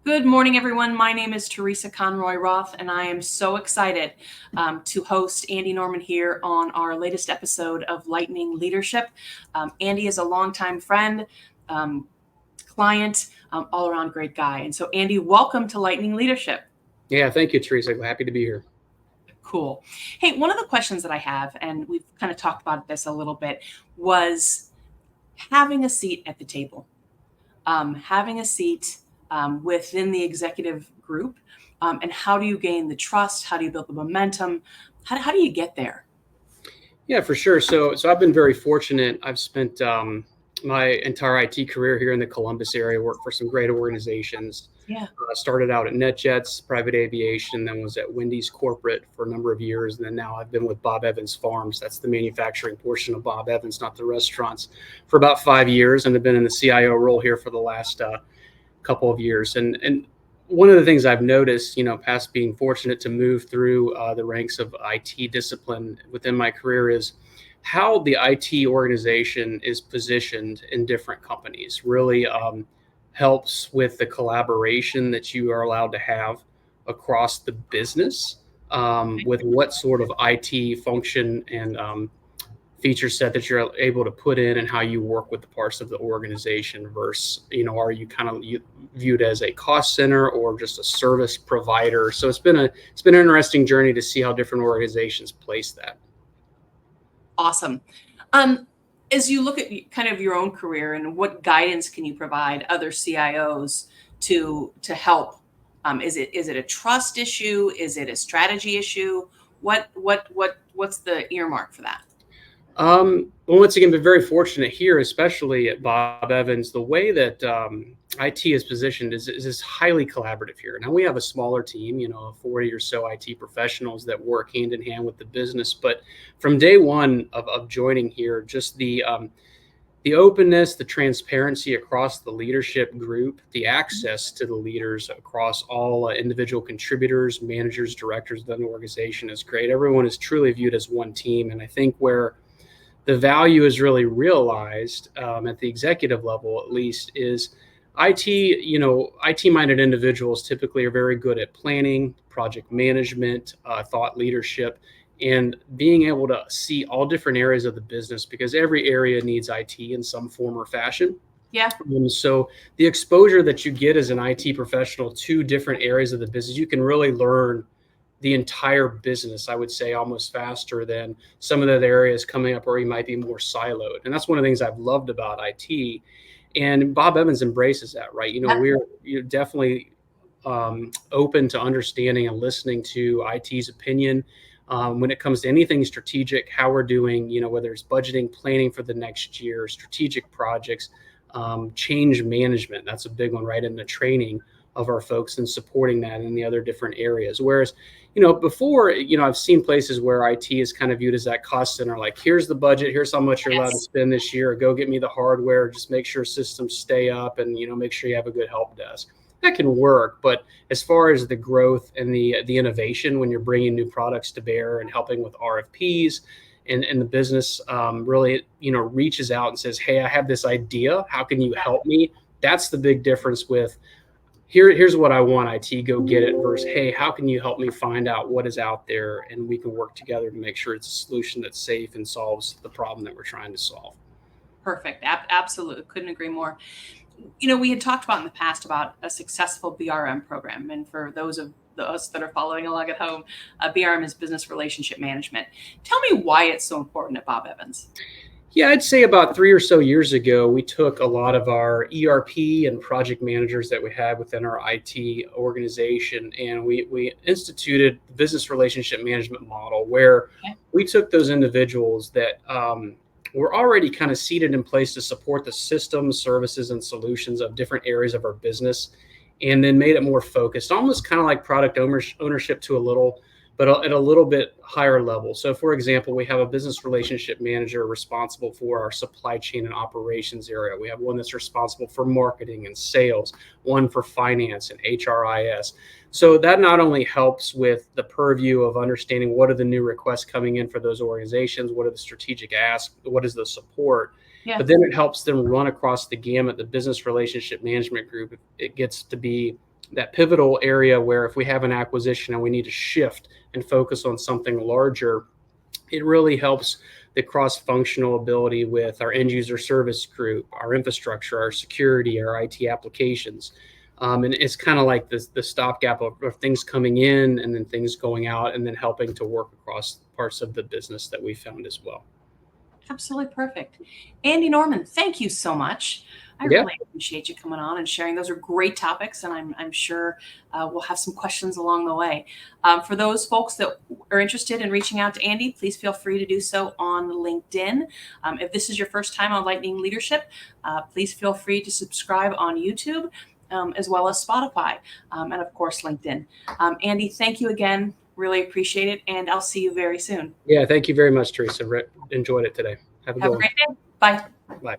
Good morning, everyone. My name is Teresa Conroy-Roth, and I am so excited to host Andy Norman here on our latest episode of Lightning Leadership. Andy is a longtime friend, client, all-around great guy. And so, Andy, welcome to Lightning Leadership. Yeah, thank you, Teresa. Happy to be here. Cool. Hey, one of the questions that I have, and we've kind of talked about this a little bit, was having a seat at the table. Having a seat within the executive group, and how do you gain the trust? How do you build the momentum? How do you get there? Yeah, for sure. So I've been very fortunate. I've spent my entire IT career here in the Columbus area, worked for some great organizations. Yeah. Started out at NetJets, private aviation, then was at Wendy's corporate for a number of years. And then now I've been with Bob Evans Farms. That's the manufacturing portion of Bob Evans, not the restaurants, for about 5 years. And I've been in the CIO role here for the last couple of years. And one of the things I've noticed, past being fortunate to move through the ranks of IT discipline within my career, is how the IT organization is positioned in different companies really helps with the collaboration that you are allowed to have across the business, with what sort of IT function and feature set that you're able to put in and how you work with the parts of the organization versus, are you kind of viewed as a cost center or just a service provider? So it's been an interesting journey to see how different organizations place that. Awesome. As you look at kind of your own career, and what guidance can you provide other CIOs to help? Is it a trust issue? Is it a strategy issue? What's the earmark for that? Well, once again, been very fortunate here, especially at Bob Evans. The way that IT is positioned is highly collaborative here. Now we have a smaller team, 40 or so IT professionals that work hand in hand with the business. But from day one of joining here, just the openness, the transparency across the leadership group, the access to the leaders across all individual contributors, managers, directors of an organization is great. Everyone is truly viewed as one team, and I think where the value is really realized at the executive level, at least, is IT-minded individuals typically are very good at planning, project management, thought leadership, and being able to see all different areas of the business, because every area needs IT in some form or fashion. Yeah. So the exposure that you get as an IT professional to different areas of the business, you can really learn the entire business, I would say, almost faster than some of the other areas coming up where you might be more siloed. And that's one of the things I've loved about IT. And Bob Evans embraces that, right? We're definitely open to understanding and listening to IT's opinion when it comes to anything strategic, how we're doing, whether it's budgeting, planning for the next year, strategic projects, change management. That's a big one, right? In the training of our folks and supporting that in the other different areas. Whereas, before, I've seen places where IT is kind of viewed as that cost center, like, here's the budget, here's how much you're allowed to spend this year, go get me the hardware, just make sure systems stay up, and, make sure you have a good help desk. That can work, but as far as the growth and the innovation, when you're bringing new products to bear and helping with RFPs, and the business really, reaches out and says, hey, I have this idea, how can you help me? That's the big difference with, here's what I want, IT, go get it, versus, hey, how can you help me find out what is out there, and we can work together to make sure it's a solution that's safe and solves the problem that we're trying to solve. Perfect. Absolutely. Couldn't agree more. We had talked about in the past about a successful BRM program. And for those of us that are following along at home, BRM is business relationship management. Tell me why it's so important at Bob Evans. Yeah, I'd say about 3 or so years ago, we took a lot of our ERP and project managers that we had within our IT organization, and we instituted the business relationship management model, where we took those individuals that were already kind of seated in place to support the systems, services, and solutions of different areas of our business, and then made it more focused, almost kind of like product ownership to a little, but at a little bit higher level. So, for example, we have a business relationship manager responsible for our supply chain and operations area. We have one that's responsible for marketing and sales, one for finance and HRIS. So that not only helps with the purview of understanding what are the new requests coming in for those organizations, what are the strategic asks, what is the support, but then it helps them run across the gamut. The business relationship management group, it gets to be that pivotal area where if we have an acquisition and we need to shift and focus on something larger, it really helps the cross-functional ability with our end user service group, our infrastructure, our security, our IT applications. And it's kind of like the stopgap of things coming in and then things going out, and then helping to work across parts of the business that we found as well. Absolutely perfect. Andy Norman, thank you so much. I Yeah. really appreciate you coming on and sharing. Those are great topics, and I'm sure we'll have some questions along the way. For those folks that are interested in reaching out to Andy, please feel free to do so on LinkedIn. If this is your first time on Lightning Leadership, please feel free to subscribe on YouTube, as well as Spotify, and of course, LinkedIn. Andy, thank you again. Really appreciate it, and I'll see you very soon. Yeah. Thank you very much, Teresa. Enjoyed it today. Have a Have good a one. great day. Bye. Bye.